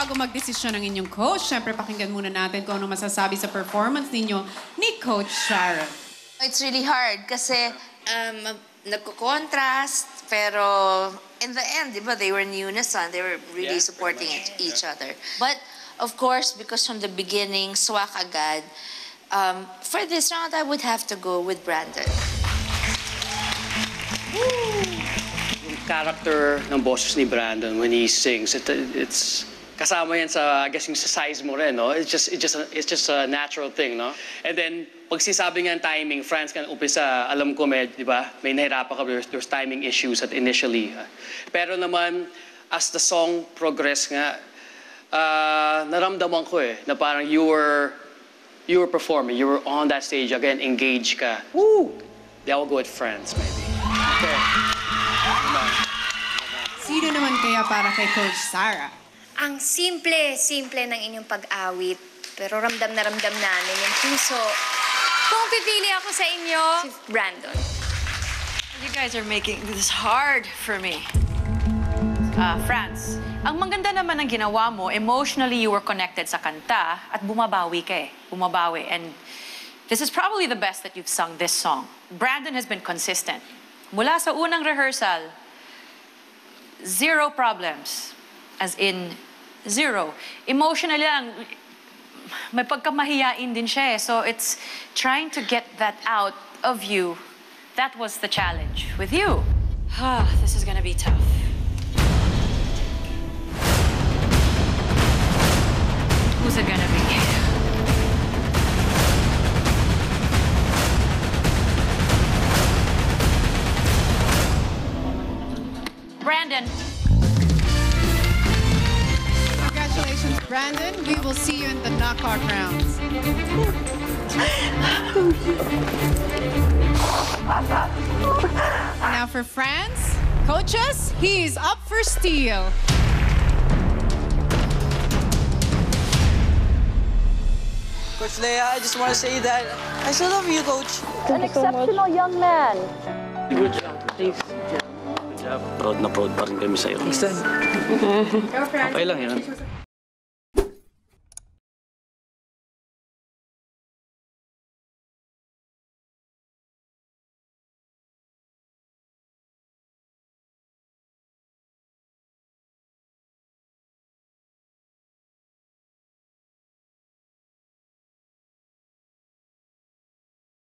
bago magdesisyon ng inyong coach, syempre pakinggan muna natin kung ano masasabi sa performance ninyo ni Coach Sharon. It's really hard kasi nagko-contrast, pero in the end, di ba, they were in unison. They were really supporting each other. But, of course, because from the beginning, swak agad, for this round, I would have to go with Brandon. Yung character ng boses ni Brandon when he sings, it's kasama yan sa, I guess, yung sa size mo rin, no? It's just a natural thing, no? And then, pag sisabi nga ng timing, Franz, kan umpisa, alam ko di ba, may nahirapan ka, there's timing issues at initially. Pero naman, as the song progress nga, naramdaman ko na parang you were performing, you were on that stage, again, engaged ka. Woo! Di ako go with Franz, maybe. Okay. Sino naman kaya para kay Coach Sarah? Ang simple ng inyong pag-awit, pero ramdam na ramdam namin yung puso. Kung pipili ako sa inyo, si Brandon. You guys are making this hard for me. Franz, ang maganda naman ng ginawa mo, emotionally you were connected sa kanta at bumabawi ka bumabawi. And this is probably the best that you've sung this song. Brandon has been consistent. Mula sa unang rehearsal, 0 problems. As in, 0. Emotionally lang, may pagkamahiyain din siya So it's trying to get that out of you. That was the challenge with you. This is gonna be tough. Who's it gonna be? Brandon. Congratulations, Brandon. We will see you in the knockout rounds. Now for Franz, coaches, he's up for steal. Coach Leah, I just want to say that I still love you, Coach. An exceptional young man. Good job. Thanks. Good job. Proud na proud pa rin kami sa'yo. Thanks, Dad. Okay lang yan.